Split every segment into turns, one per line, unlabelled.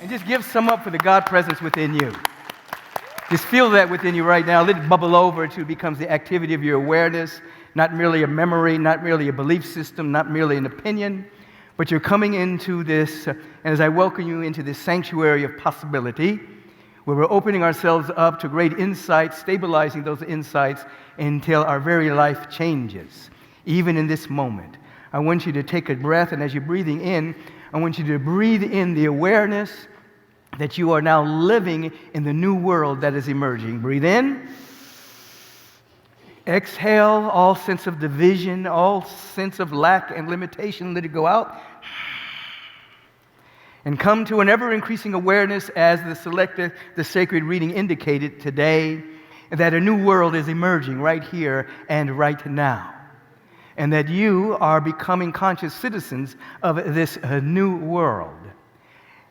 And just give some up for the God presence within you. Just feel that within you right now. Let it bubble over until it becomes the activity of your awareness, not merely a memory, not merely a belief system, not merely an opinion, but you're coming into this, and as I welcome you into this sanctuary of possibility, where we're opening ourselves up to great insights, stabilizing those insights until our very life changes, even in this moment. I want you to take a breath, and as you're breathing in, I want you to breathe in the awareness that you are now living in the new world that is emerging. Breathe in. Exhale all sense of division, all sense of lack and limitation. Let it go out. And come to an ever-increasing awareness, as the sacred reading indicated today, that a new world is emerging right here and right now. And that you are becoming conscious citizens of this new world.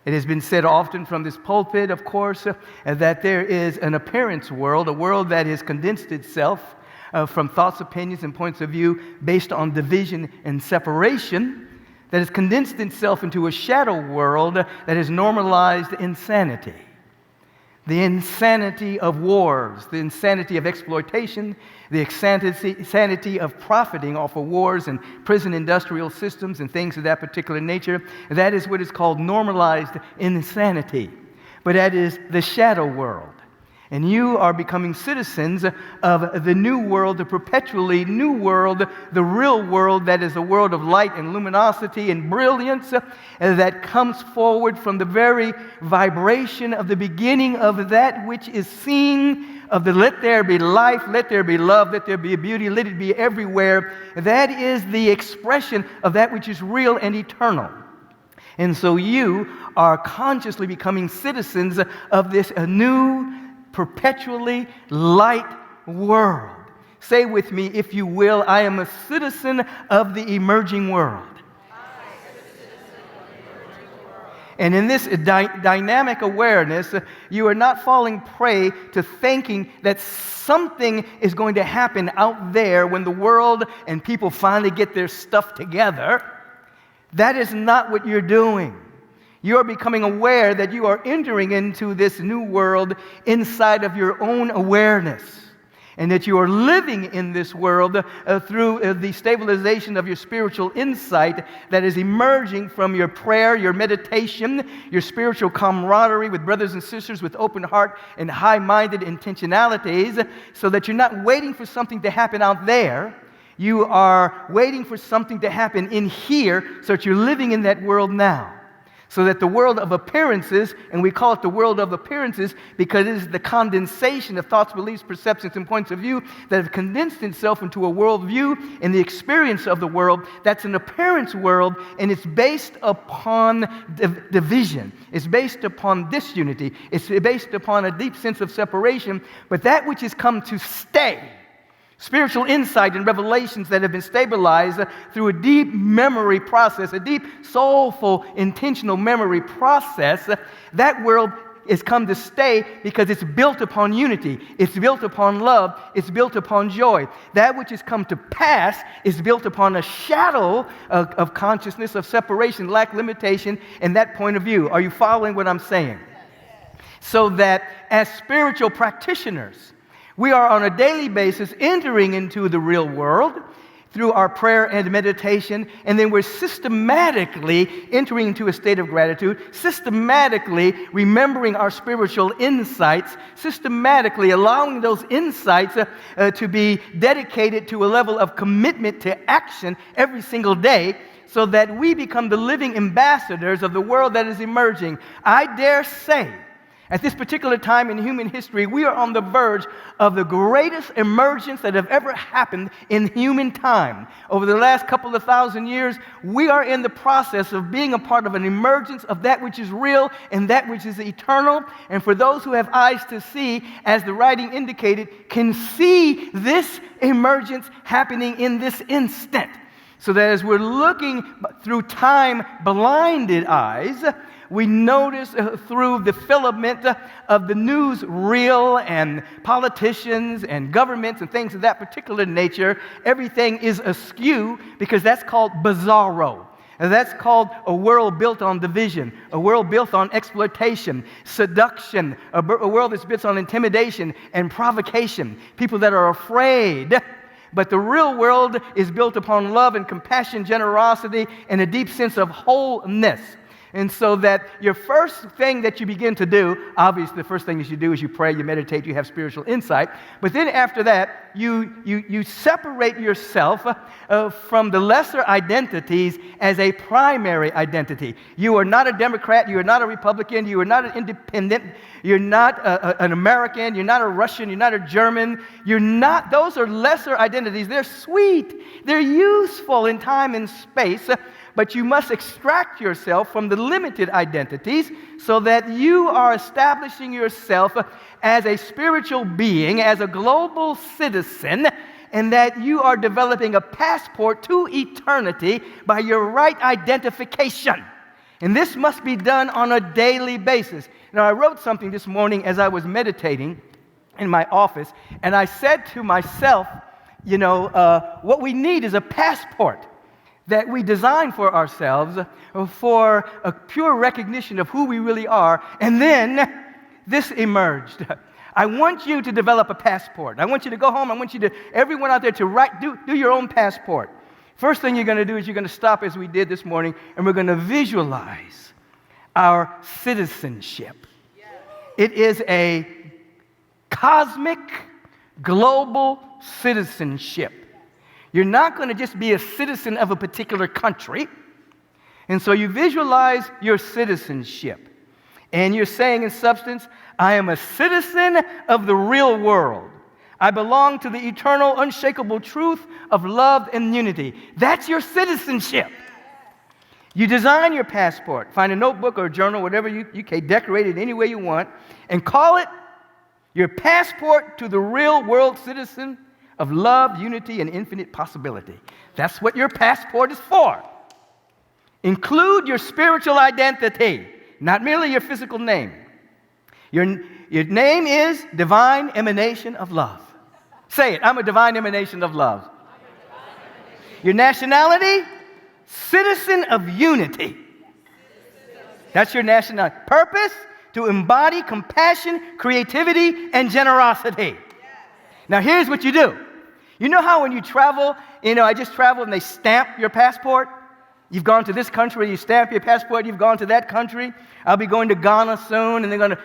It has been said often from this pulpit, of course, that there is an appearance world, a world that has condensed itself from thoughts, opinions, and points of view based on division and separation, that has condensed itself into a shadow world that has normalized insanity. The insanity of wars, the insanity of exploitation, the insanity of profiting off of wars and prison industrial systems and things of that particular nature. That is what is called normalized insanity. But that is the shadow world. And you are becoming citizens of the new world, the perpetually new world, the real world that is a world of light and luminosity and brilliance that comes forward from the very vibration of the beginning of that which is seen, of the let there be life, let there be love, let there be beauty, let it be everywhere. That is the expression of that which is real and eternal. And so you are consciously becoming citizens of this new perpetually light world. Say with me, if you will, I am a citizen of the emerging world. And in this dynamic awareness, you are not falling prey to thinking that something is going to happen out there when the world and people finally get their stuff together. That is not what you're doing. You are becoming aware that you are entering into this new world inside of your own awareness, and that you are living in this world through the stabilization of your spiritual insight that is emerging from your prayer, your meditation, your spiritual camaraderie with brothers and sisters with open heart and high-minded intentionalities, so that you're not waiting for something to happen out there. You are waiting for something to happen in here, so that you're living in that world now. So that the world of appearances, and we call it the world of appearances because it is the condensation of thoughts, beliefs, perceptions, and points of view that have condensed itself into a worldview and the experience of the world. That's an appearance world, and it's based upon division. It's based upon disunity. It's based upon a deep sense of separation. But that which has come to stay, spiritual insight and revelations that have been stabilized through a deep memory process, a deep, soulful, intentional memory process, that world has come to stay because it's built upon unity. It's built upon love. It's built upon joy. That which has come to pass is built upon a shadow of consciousness, of separation, lack, limitation, and that point of view. Are you following what I'm saying? So that as spiritual practitioners, we are on a daily basis entering into the real world through our prayer and meditation, and then we're systematically entering into a state of gratitude, systematically remembering our spiritual insights, systematically allowing those insights to be dedicated to a level of commitment to action every single day, so that we become the living ambassadors of the world that is emerging. I dare say, at this particular time in human history, we are on the verge of the greatest emergence that have ever happened in human time. Over the last couple of thousand years, we are in the process of being a part of an emergence of that which is real and that which is eternal. And for those who have eyes to see, as the writing indicated, can see this emergence happening in this instant. So that as we're looking through time-blinded eyes, we notice through the filament of the news reel and politicians and governments and things of that particular nature, everything is askew because that's called bizarro. And that's called a world built on division, a world built on exploitation, seduction, a world that's built on intimidation and provocation, people that are afraid. But the real world is built upon love and compassion, generosity, and a deep sense of wholeness. And so that your first thing that you begin to do, obviously the first thing you should do is you pray, you meditate, you have spiritual insight. But then after that, you separate yourself from the lesser identities as a primary identity. You are not a Democrat, you are not a Republican, you are not an independent, you're not an American, you're not a Russian, you're not a German, those are lesser identities. They're sweet, they're useful in time and space, but you must extract yourself from the limited identities so that you are establishing yourself as a spiritual being, as a global citizen, and that you are developing a passport to eternity by your right identification. And this must be done on a daily basis. Now, I wrote something this morning as I was meditating in my office, and I said to myself, what we need is a passport that we design for ourselves for a pure recognition of who we really are. And then this emerged. I want you to develop a passport. I want you to go home. I want everyone out there to do your own passport. First thing you're going to do is you're going to stop as we did this morning, and we're going to visualize our citizenship. It is a cosmic, global citizenship. You're not going to just be a citizen of a particular country. And so you visualize your citizenship. And you're saying in substance, I am a citizen of the real world. I belong to the eternal, unshakable truth of love and unity. That's your citizenship. You design your passport. Find a notebook or a journal, whatever you can decorate it any way you want, and call it your passport to the real world citizen of love, unity, and infinite possibility. That's what your passport is for. Include your spiritual identity, not merely your physical name. Your name is divine emanation of love. Say it, I'm a divine emanation of love. Your nationality, citizen of unity. That's your nationality. Purpose, to embody compassion, creativity, and generosity. Now here's what you do. You know how when you travel, I just traveled and they stamp your passport? You've gone to this country, you stamp your passport, you've gone to that country. I'll be going to Ghana soon, and they're going to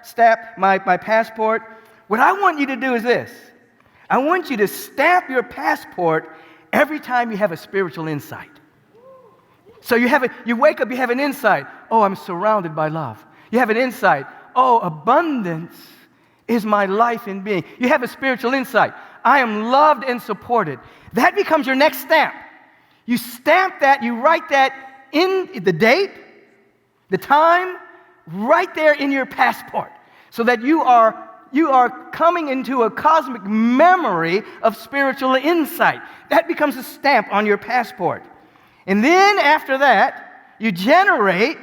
stamp my passport. What I want you to do is this. I want you to stamp your passport every time you have a spiritual insight. So you wake up, you have an insight. Oh, I'm surrounded by love. You have an insight. Oh, abundance is my life in being. You have a spiritual insight. I am loved and supported. That becomes your next stamp. You stamp that, you write that in the date, the time, right there in your passport, so that you are coming into a cosmic memory of spiritual insight. That becomes a stamp on your passport. And then after that, you generate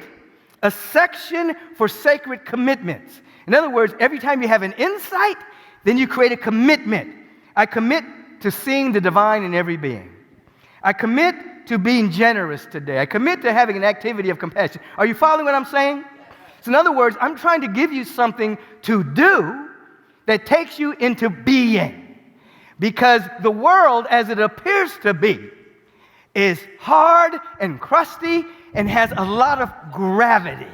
a section for sacred commitments. In other words, every time you have an insight, then you create a commitment. I commit to seeing the divine in every being. I commit to being generous today. I commit to having an activity of compassion. Are you following what I'm saying? So in other words, I'm trying to give you something to do that takes you into being. Because the world, as it appears to be, is hard and crusty and has a lot of gravity.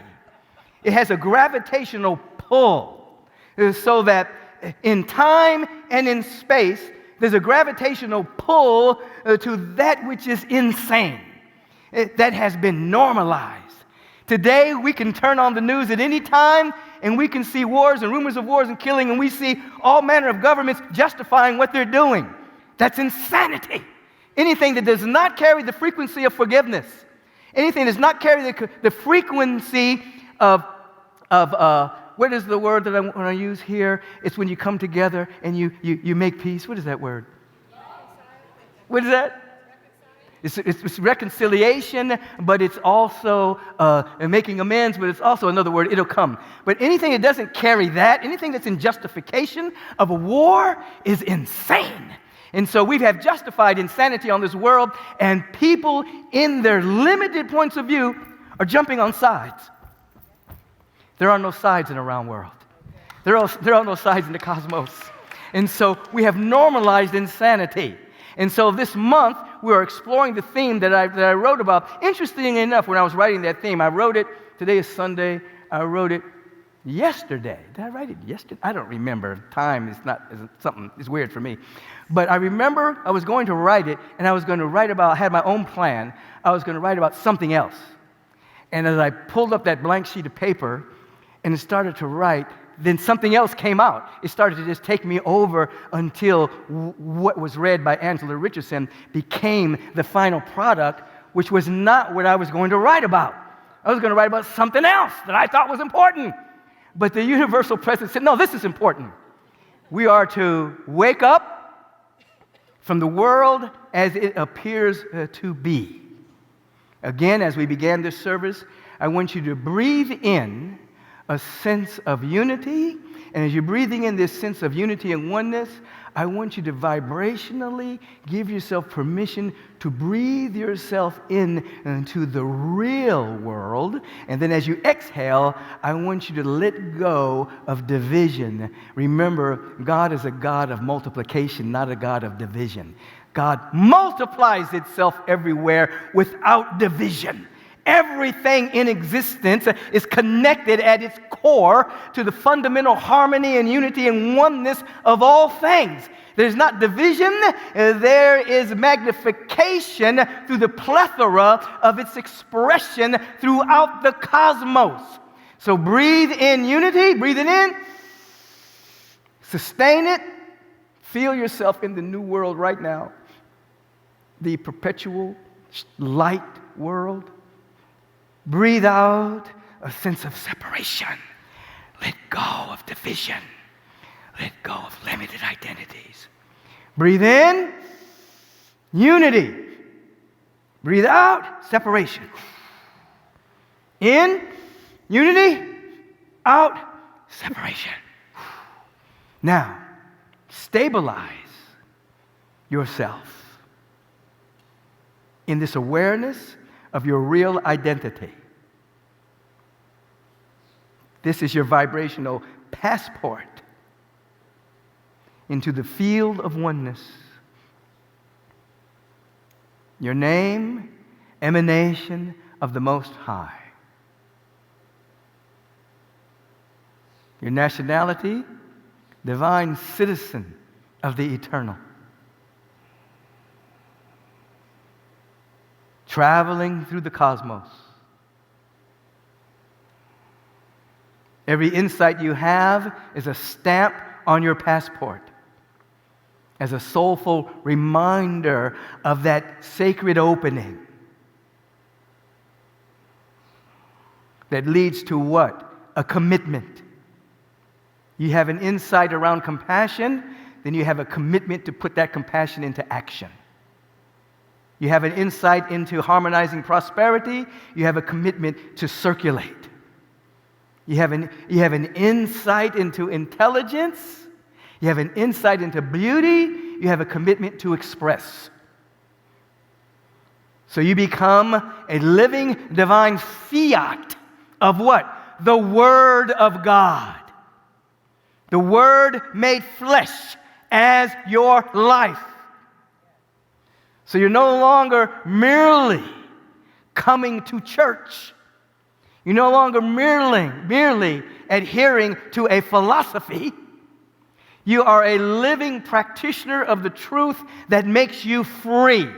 It has a gravitational pull. So that in time and in space, there's a gravitational pull to that which is insane, that has been normalized. Today, we can turn on the news at any time, and we can see wars and rumors of wars and killing, and we see all manner of governments justifying what they're doing. That's insanity. Anything that does not carry the frequency of forgiveness, anything that does not carry the frequency of what is the word that I want to use here? It's when you come together and you make peace. What is that word? What is that? It's reconciliation, but it's also making amends, but it's also another word, it'll come. But anything that doesn't carry that, anything that's in justification of a war is insane. And so we have justified insanity on this world, and people in their limited points of view are jumping on sides. There are no sides in a round world. There are no sides in the cosmos. And so we have normalized insanity. And so this month, we are exploring the theme that I wrote about. Interestingly enough, when I was writing that theme, I wrote it, today is Sunday, I wrote it yesterday. Did I write it yesterday? I don't remember. Time is something, it's weird for me. But I remember I was going to write it, and I was going to write about, I had my own plan, I was going to write about something else. And as I pulled up that blank sheet of paper and started to write, then something else came out. It started to just take me over until what was read by Angela Richardson became the final product, which was not what I was going to write about. I was going to write about something else that I thought was important. But the universal presence said, no, this is important. We are to wake up from the world as it appears to be. Again, as we began this service, I want you to breathe in a sense of unity. And as you're breathing in this sense of unity and oneness, I want you to vibrationally give yourself permission to breathe yourself into the real world. And then as you exhale, I want you to let go of division. Remember, God is a God of multiplication, not a God of division. God multiplies itself everywhere without division. Everything in existence is connected at its core to the fundamental harmony and unity and oneness of all things. There's not division, there is magnification through the plethora of its expression throughout the cosmos. So breathe in unity, breathe it in, sustain it, feel yourself in the new world right now, the perpetual light world. Breathe out a sense of separation. Let go of division. Let go of limited identities. Breathe in, unity. Breathe out, separation. In, unity. Out, separation. Now, stabilize yourself in this awareness of your real identity. This is your vibrational passport into the field of oneness. Your name, emanation of the Most High. Your nationality, divine citizen of the eternal. Traveling through the cosmos. Every insight you have is a stamp on your passport as a soulful reminder of that sacred opening that leads to what? A commitment. You have an insight around compassion, then you have a commitment to put that compassion into action. You have an insight into harmonizing prosperity. You have a commitment to circulate. You have an insight into intelligence. You have an insight into beauty. You have a commitment to express. So you become a living divine fiat of what? The Word of God. The Word made flesh as your life. So you're no longer merely coming to church. You're no longer merely adhering to a philosophy. You are a living practitioner of the truth that makes you free.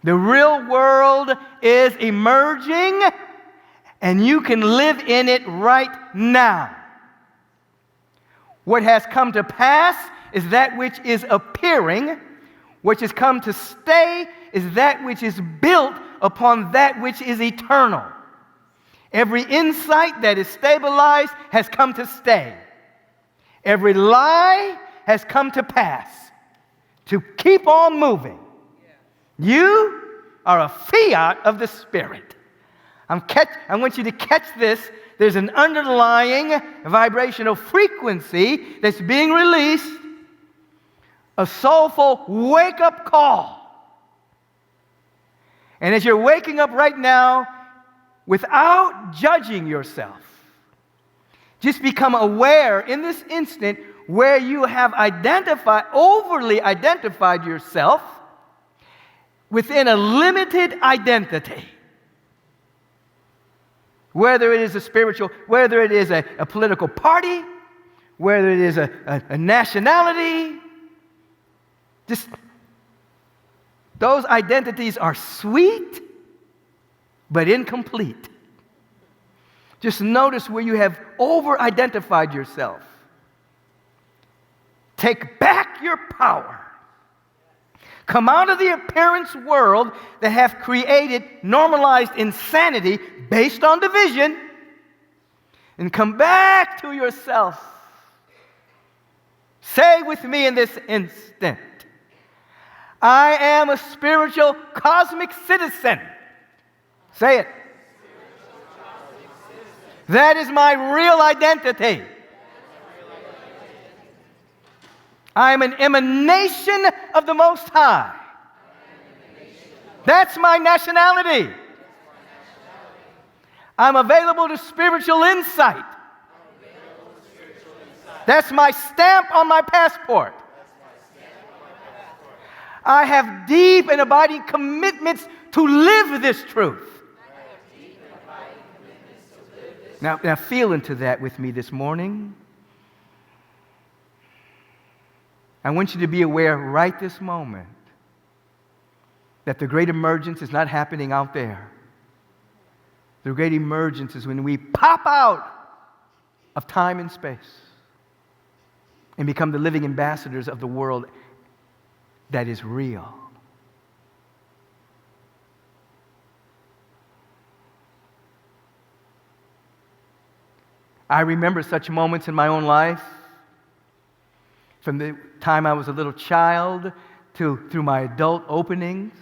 The real world is emerging, and you can live in it right now. What has come to pass is that which is appearing. Which has come to stay is that which is built upon that which is eternal. Every insight that is stabilized has come to stay. Every lie has come to pass. To keep on moving. You are a fiat of the Spirit. I want you to catch this. There's an underlying vibrational frequency that's being released, a soulful wake-up call. And as you're waking up right now, without judging yourself, just become aware in this instant where you have overly identified yourself within a limited identity. Whether it is a spiritual, whether it is a political party, whether it is a nationality, just those identities are sweet but incomplete. Just notice where you have over-identified yourself. Take back your power. Come out of the appearance world that have created normalized insanity based on division, and come back to yourself. Say with me in this instant, I am a spiritual cosmic citizen. Say it. That is my real identity. I am an emanation of the Most High. That's my nationality. I'm available to spiritual insight. That's my stamp on my passport. I have deep and abiding commitments to live this truth. Now feel into that with me this morning. I want you to be aware right this moment that the great emergence is not happening out there. The great emergence is when we pop out of time and space and become the living ambassadors of the world that is real. I remember such moments in my own life, from the time I was a little child through my adult openings,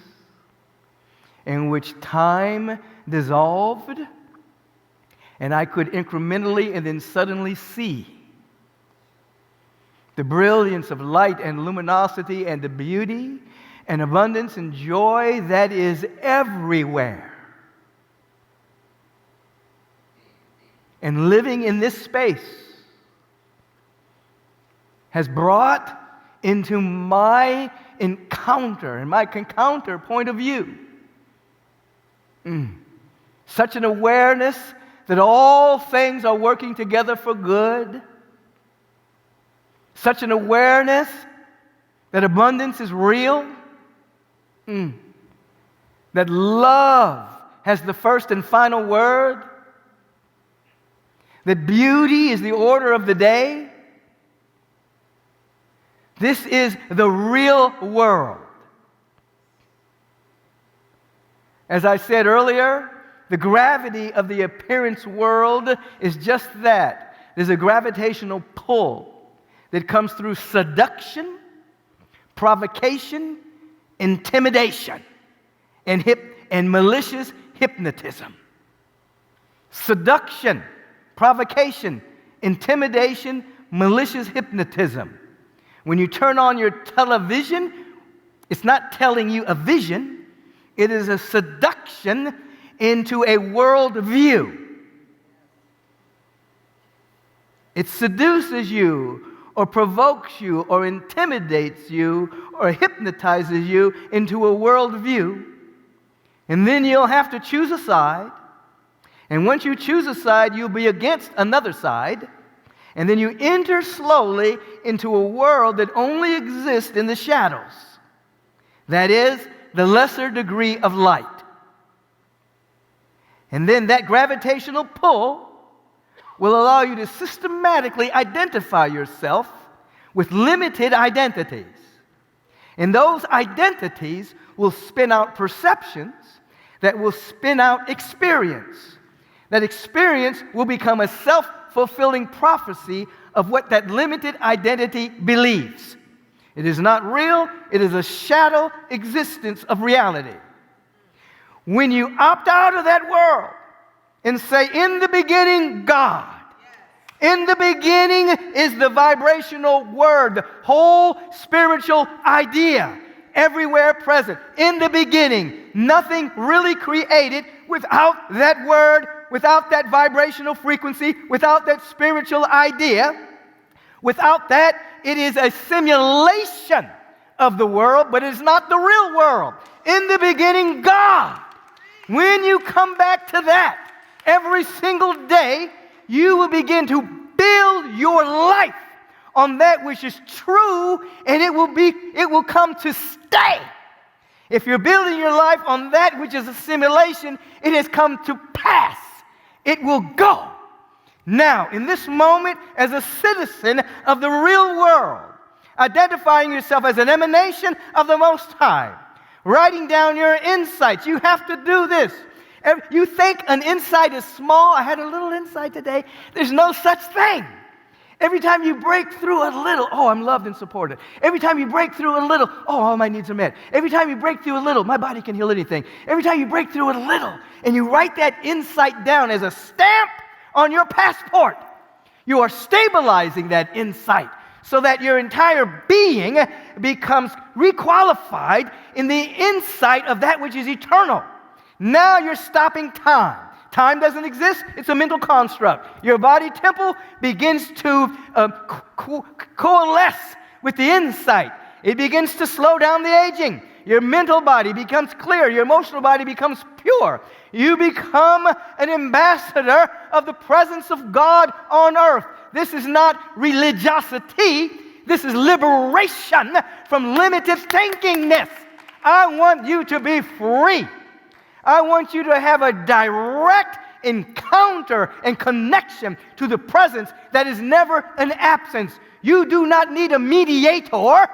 in which time dissolved and I could incrementally and then suddenly see the brilliance of light and luminosity and the beauty and abundance and joy that is everywhere. And living in this space has brought into my encounter and my encounter point of view such an awareness that all things are working together for good, such an awareness that abundance is real, that love has the first and final word, that beauty is the order of the day. This is the real world. As I said earlier, the gravity of the appearance world is just that. There's a gravitational pull that comes through seduction, provocation, intimidation, and malicious hypnotism. Seduction, provocation, intimidation, malicious hypnotism. When you turn on your television, it's not telling you a vision. It is a seduction into a world view. It seduces you or provokes you or intimidates you or hypnotizes you into a world view. And then you'll have to choose a side. And once you choose a side, you'll be against another side. And then you enter slowly into a world that only exists in the shadows. That is, the lesser degree of light. And then that gravitational pull will allow you to systematically identify yourself with limited identities. And those identities will spin out perceptions that will spin out experience. That experience will become a self-fulfilling prophecy of what that limited identity believes. It is not real, it is a shadow existence of reality. When you opt out of that world and say, in the beginning, God. In the beginning is the vibrational word, the whole spiritual idea, everywhere present. In the beginning, nothing really created without that word, without that vibrational frequency, without that spiritual idea. Without that, it is a simulation of the world, but it's not the real world. In the beginning, God. When you come back to that every single day, you will begin to build your life on that which is true, and it will come to stay. If you're building your life on that which is a simulation, it has come to pass. It will go. Now, in this moment, as a citizen of the real world, identifying yourself as an emanation of the Most High, writing down your insights, you have to do this. You think an insight is small. I had a little insight today. There's no such thing. Every time you break through a little, oh, I'm loved and supported. Every time you break through a little, oh, all my needs are met. Every time you break through a little, my body can heal anything. Every time you break through a little, and you write that insight down as a stamp on your passport, you are stabilizing that insight so that your entire being becomes requalified in the insight of that which is eternal. Now you're stopping time. Time doesn't exist. It's a mental construct. Your body temple begins to coalesce with the insight. It begins to slow down the aging. Your mental body becomes clear. Your emotional body becomes pure. You become an ambassador of the presence of God on earth. This is not religiosity. This is liberation from limited thinkingness. I want you to be free. I want you to have a direct encounter and connection to the presence that is never an absence. You do not need a mediator.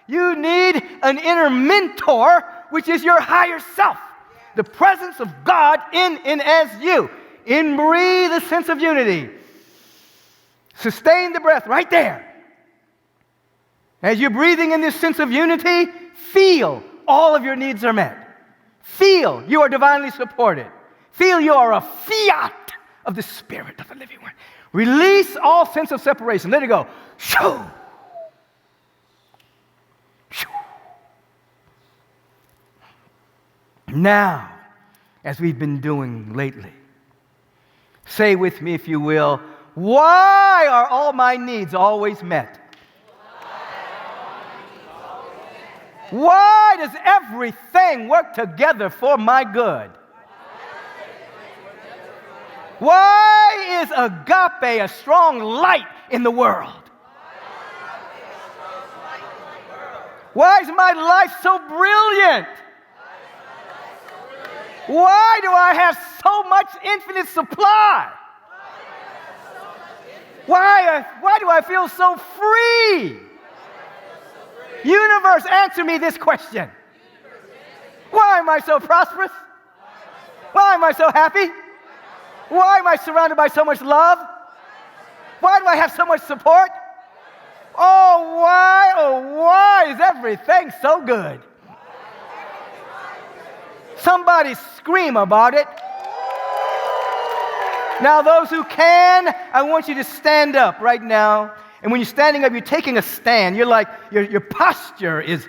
You need an inner mentor, which is your higher self. The presence of God in and as you. In breathe a sense of unity. Sustain the breath right there. As you're breathing in this sense of unity, feel all of your needs are met. Feel you are divinely supported. Feel you are a fiat of the Spirit of the living one. Release all sense of separation. Let it go. Shoo. Shoo. Now, as we've been doing lately, say with me, if you will, why are all my needs always met? Why does everything work together for my good? Why is Agape a strong light in the world? Why is my life so brilliant? Why do I have so much infinite supply? Why do I feel so free? Universe, answer me this question. Why am I so prosperous? Why am I so happy? Why am I surrounded by so much love? Why do I have so much support? Oh, why is everything so good? Somebody scream about it. Now, those who can, I want you to stand up right now. And when you're standing up, you're taking a stand. You're like, your posture is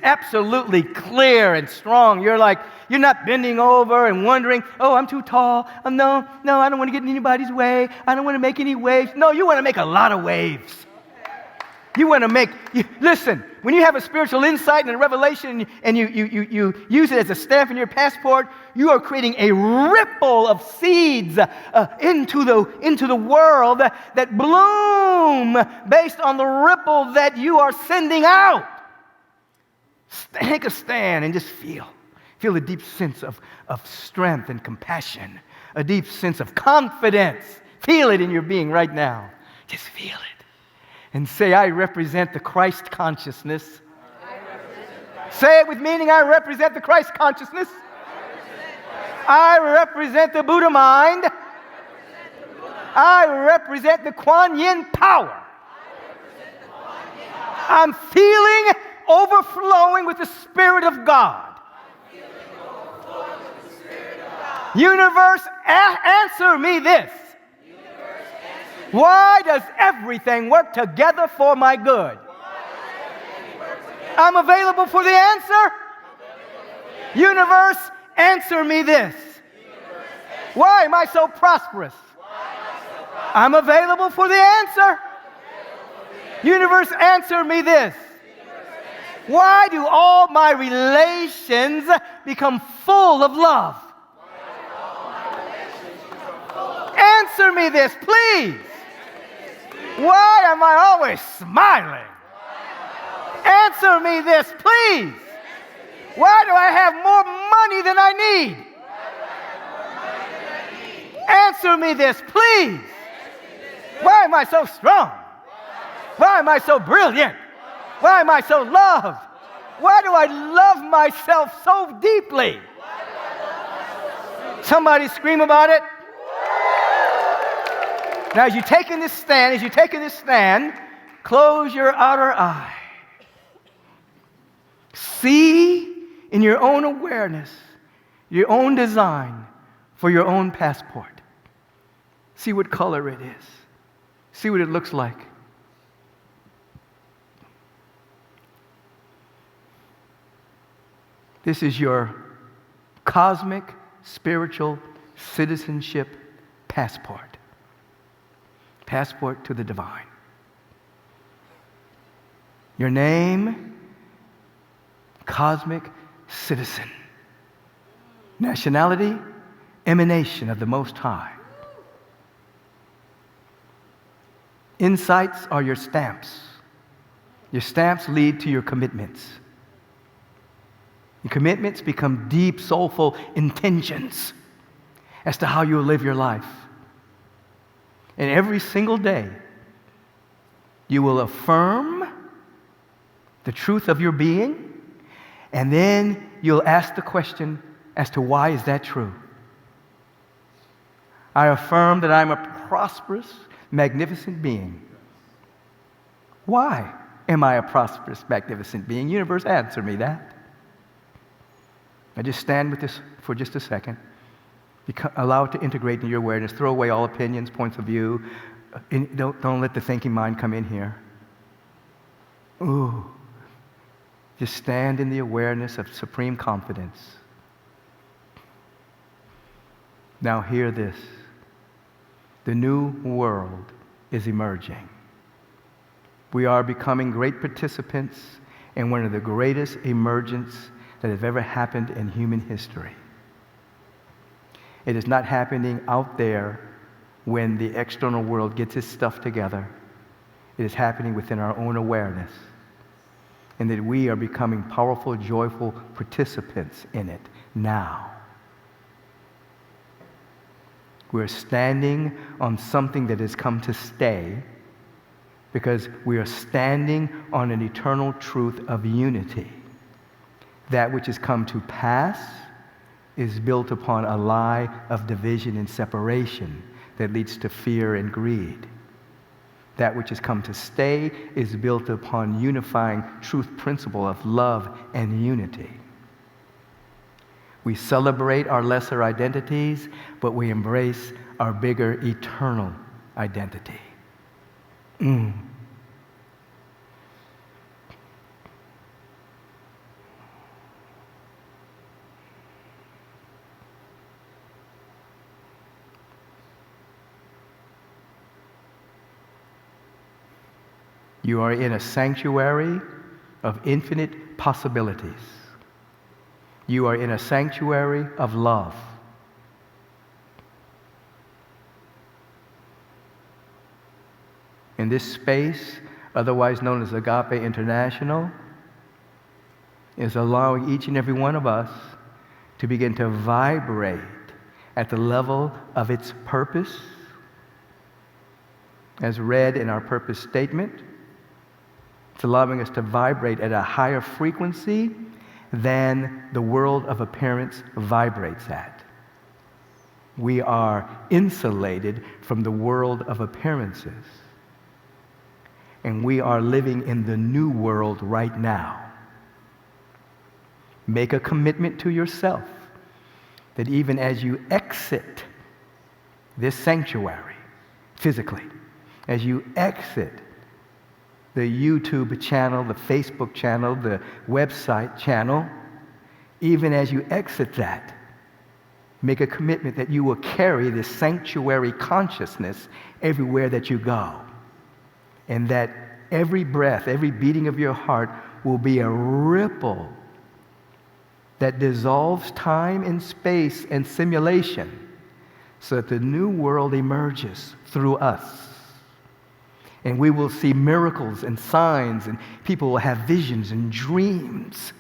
absolutely clear and strong. You're not bending over and wondering, oh, I'm too tall. Oh, no, I don't want to get in anybody's way. I don't want to make any waves. No, you want to make a lot of waves. You want to listen, when you have a spiritual insight and a revelation and you use it as a stamp in your passport, you are creating a ripple of seeds into the world that bloom based on the ripple that you are sending out. Take a stand and just feel a deep sense of strength and compassion, a deep sense of confidence. Feel it in your being right now. Just feel it. And say, I represent the Christ consciousness. Say it with meaning, I represent the Christ consciousness. I represent the Buddha mind. I represent the Kuan Yin power. I'm feeling overflowing with the Spirit of God. Universe, answer me this. Why does everything work together for my good? I'm available for the answer. Universe, answer me this. Why am I so prosperous? I'm available for the answer. Universe, answer me this. Why do all my relations become full of love? Answer me this, please. Why am I always smiling? Answer me this, please. Why do I have more money than I need? Answer me this, please. Why am I so strong? Why am I so brilliant? Why am I so loved? Why do I love myself so deeply? Somebody scream about it. Now, as you're taking this stand, close your outer eye. See in your own awareness, your own design for your own passport. See what color it is. See what it looks like. This is your cosmic, spiritual citizenship passport. Passport to the divine. Your name, cosmic citizen. Nationality, emanation of the Most High. Insights are your stamps. Your stamps lead to your commitments. Your commitments become deep, soulful intentions as to how you'll live your life. And every single day, you will affirm the truth of your being, and then you'll ask the question as to why is that true? I affirm that I'm a prosperous, magnificent being. Why am I a prosperous, magnificent being? Universe, answer me that. Now just stand with this for just a second. Allow it to integrate into your awareness. Throw away all opinions, points of view. Don't let the thinking mind come in here. Ooh. Just stand in the awareness of supreme confidence. Now hear this. The new world is emerging. We are becoming great participants in one of the greatest emergences that have ever happened in human history. It is not happening out there when the external world gets its stuff together. It is happening within our own awareness, and that we are becoming powerful, joyful participants in it now. We're standing on something that has come to stay because we are standing on an eternal truth of unity. That which has come to pass is built upon a lie of division and separation that leads to fear and greed. That which has come to stay is built upon unifying truth principle of love and unity. We celebrate our lesser identities, but we embrace our bigger eternal identity. You are in a sanctuary of infinite possibilities. You are in a sanctuary of love. In this space, otherwise known as Agape International, is allowing each and every one of us to begin to vibrate at the level of its purpose, as read in our purpose statement. It's allowing us to vibrate at a higher frequency than the world of appearance vibrates at. We are insulated from the world of appearances. And we are living in the new world right now. Make a commitment to yourself that even as you exit this sanctuary physically, as you exit the YouTube channel, the Facebook channel, the website channel, even as you exit that, make a commitment that you will carry this sanctuary consciousness everywhere that you go. And that every breath, every beating of your heart will be a ripple that dissolves time and space and simulation so that the new world emerges through us. And we will see miracles and signs, and people will have visions and dreams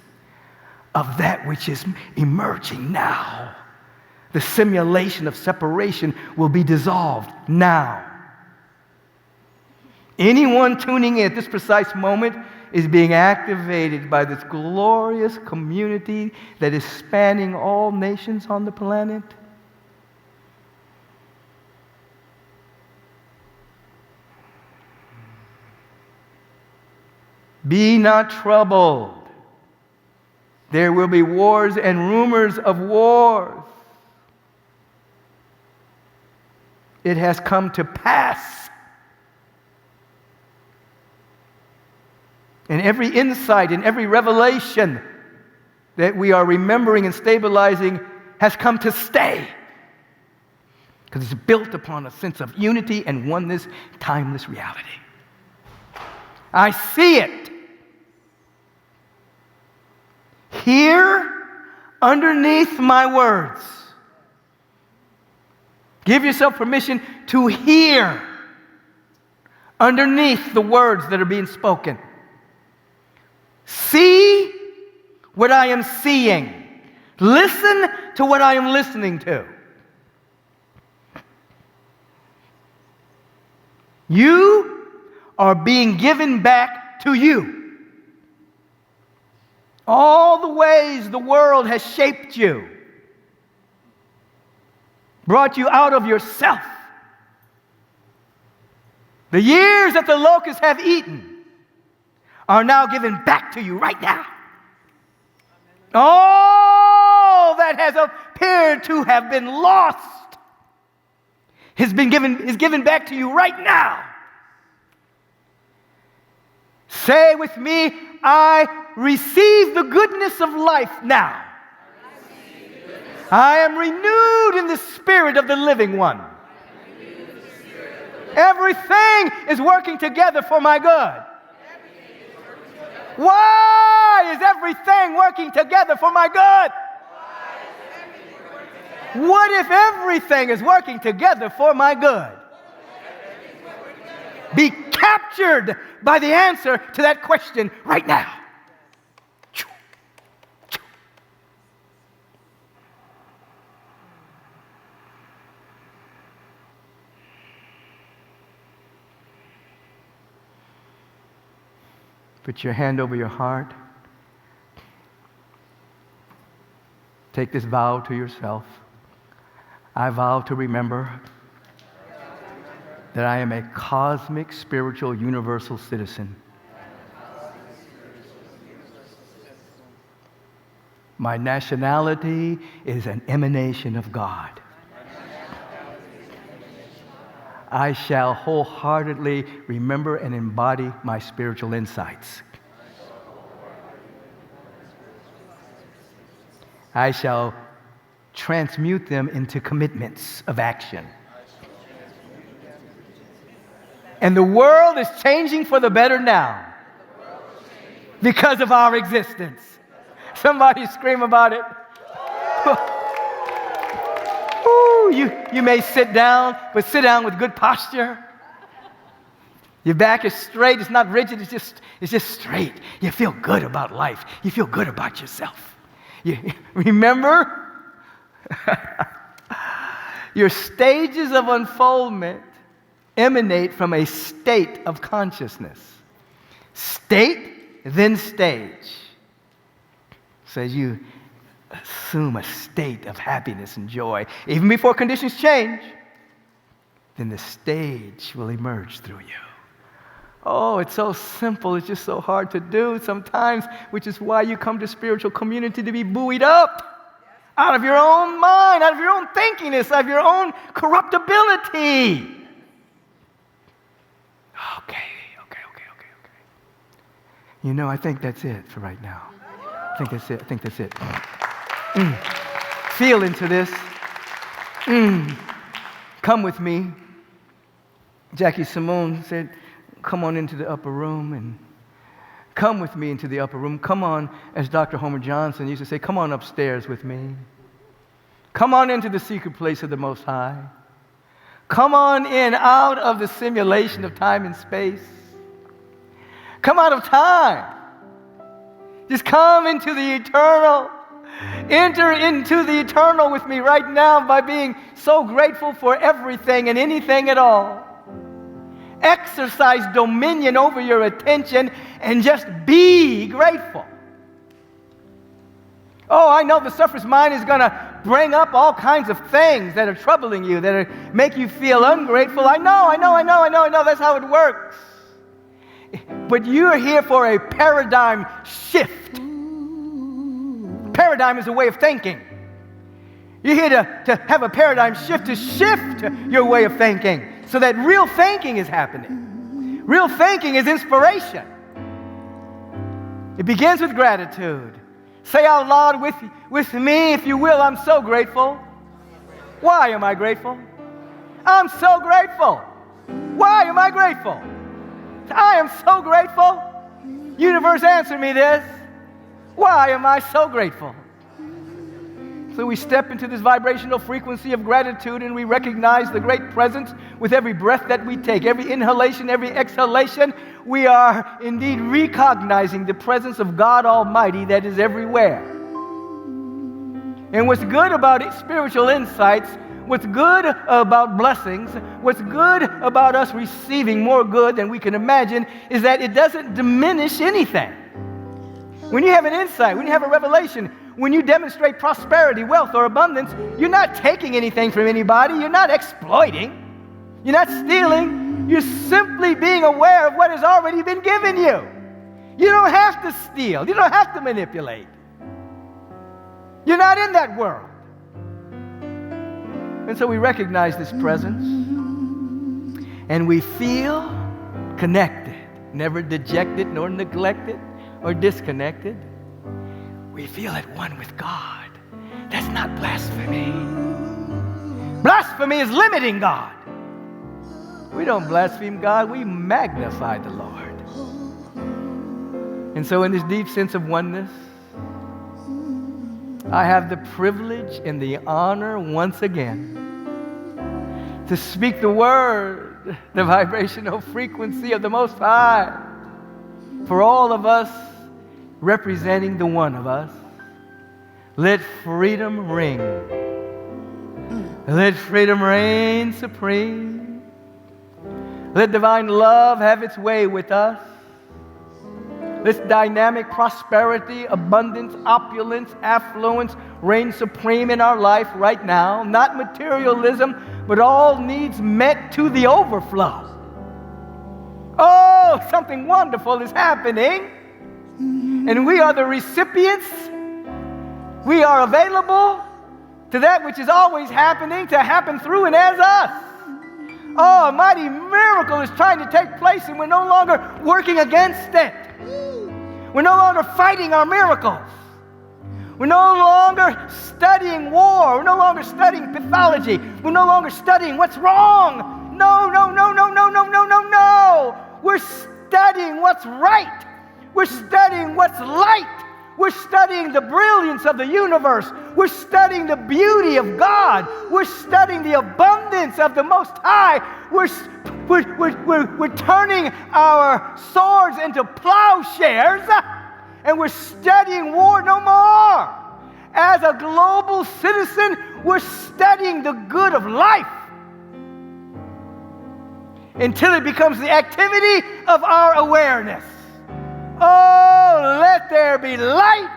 of that which is emerging now. The simulation of separation will be dissolved now. Anyone tuning in at this precise moment is being activated by this glorious community that is spanning all nations on the planet. Be not troubled. There will be wars and rumors of wars. It has come to pass. And every insight and every revelation that we are remembering and stabilizing has come to stay. Because it's built upon a sense of unity and oneness, timeless reality. I see it. Here, underneath my words. Give yourself permission to hear underneath the words that are being spoken. See what I am seeing. Listen to what I am listening to. You are being given back to you. All the ways the world has shaped you, brought you out of yourself. The years that the locusts have eaten are now given back to you right now. All that has appeared to have been lost is given back to you right now. Say with me, I receive the goodness of life now. I am renewed in the spirit of the living one. Everything is working together for my good. Why is everything working together for my good? What if everything is working together for my good? Be captured by the answer to that question right now. Put your hand over your heart. Take this vow to yourself. I vow to remember that I am a cosmic, spiritual, universal citizen. My nationality is an emanation of God. I shall wholeheartedly remember and embody my spiritual insights. I shall transmute them into commitments of action. And the world is changing for the better now because of our existence. Somebody scream about it. Ooh, you may sit down, but sit down with good posture. Your back is straight. It's not rigid. It's just straight. You feel good about life. You feel good about yourself. You remember? Your stages of unfoldment emanate from a state of consciousness. State, then stage. So as you assume a state of happiness and joy, even before conditions change, then the stage will emerge through you. Oh, it's so simple. It's just so hard to do sometimes, which is why you come to spiritual community to be buoyed up out of your own mind, out of your own thinkiness, out of your own corruptibility. Okay. You know, I think that's it for right now. I think that's it. Feel into this. Come with me. Jackie Simone said, come on into the upper room, and come with me into the upper room. Come on, as Dr. Homer Johnson used to say, come on upstairs with me. Come on into the secret place of the Most High. Come on in, out of the simulation of time and space. Come out of time. Just come into the eternal. Enter into the eternal with me right now by being so grateful for everything and anything at all. Exercise dominion over your attention and just be grateful. Oh, I know the sufferer's mind is going to bring up all kinds of things that are troubling you, that make you feel ungrateful. I know. That's how it works. But you're here for a paradigm shift. Paradigm is a way of thinking. You're here to have a paradigm shift, to shift your way of thinking so that real thinking is happening. Real thinking is inspiration. It begins with gratitude. Say out loud with me, if you will, I'm so grateful. Why am I grateful? I'm so grateful. Why am I grateful? I am so grateful. Universe, answer me this. Why am I so grateful? So we step into this vibrational frequency of gratitude and we recognize the great presence with every breath that we take. Every inhalation, every exhalation, we are indeed recognizing the presence of God Almighty that is everywhere. And what's good about spiritual insights, what's good about blessings, what's good about us receiving more good than we can imagine is that it doesn't diminish anything. When you have an insight, when you have a revelation, when you demonstrate prosperity, wealth, or abundance, you're not taking anything from anybody. You're not exploiting. You're not stealing. You're simply being aware of what has already been given you. You don't have to steal. You don't have to manipulate. You're not in that world. And so we recognize this presence, and we feel connected, never dejected nor neglected or disconnected. We feel at one with God. That's not blasphemy. Blasphemy is limiting God. We don't blaspheme God, we magnify the Lord. And so in this deep sense of oneness, I have the privilege and the honor once again to speak the word, the vibrational frequency of the Most High, for all of us representing the one of us. Let freedom ring. Let freedom reign supreme. Let divine love have its way with us. Let dynamic prosperity, abundance, opulence, affluence reign supreme in our life right now. Not materialism, but all needs met to the overflow. Oh, something wonderful is happening. And we are the recipients. We are available to that which is always happening to happen through and as us. Oh, a mighty miracle is trying to take place, and we're no longer working against it. We're no longer fighting our miracles. We're no longer studying war. We're no longer studying pathology. We're no longer studying what's wrong. No. We're studying what's right. We're studying what's light. We're studying the brilliance of the universe. We're studying the beauty of God. We're studying the abundance of the Most High. We're turning our swords into plowshares, and we're studying war no more. As a global citizen, we're studying the good of life until it becomes the activity of our awareness. Oh, let there be light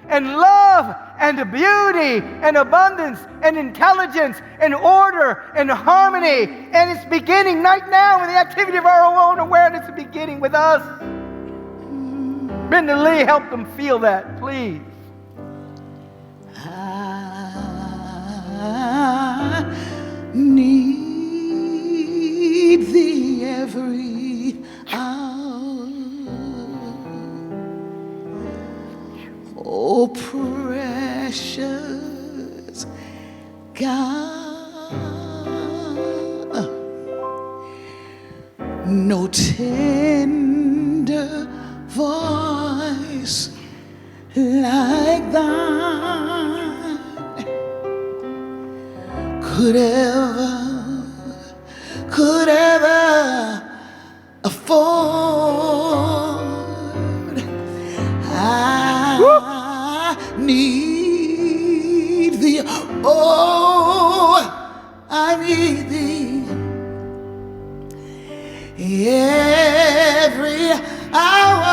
and love and beauty and abundance and intelligence and order and harmony. And it's beginning right now in the activity of our own awareness, is beginning with us. Brenda Lee, help them feel that, please.
I I need thee every hour. Oh, precious God, no tender voice like thine could ever afford. I need thee. Oh, I need thee every hour.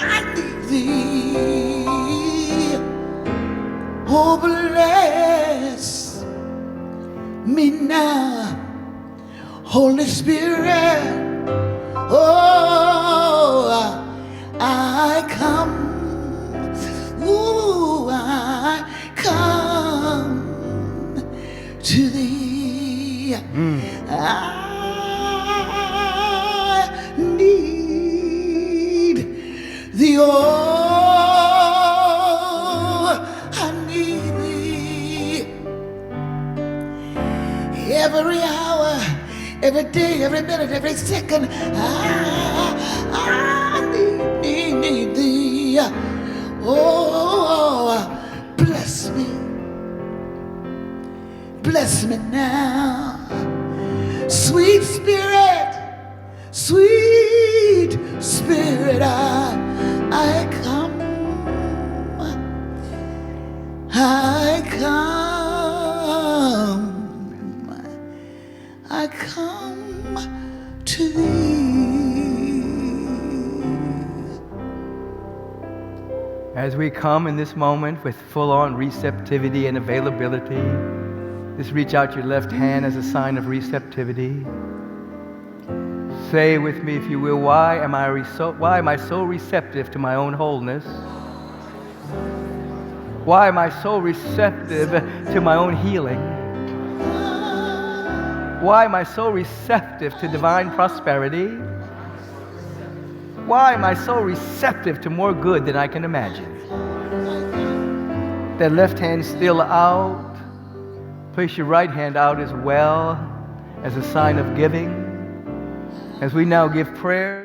I need thee. Oh, bless me now, Holy Spirit. Oh, I come. Ooh, I come to thee. I need thee. Oh, I need thee every hour, every day, every minute, every second. I need thee. Oh, bless me now, sweet Spirit, I come to thee.
As we come in this moment with full-on receptivity and availability, just reach out your left hand as a sign of receptivity. Say with me, if you will, why am I so receptive to my own wholeness? Why am I so receptive to my own healing? Why am I so receptive to divine prosperity? Why am I so receptive to more good than I can imagine? That left hand still out. Place your right hand out as well as a sign of giving. As we now give prayer.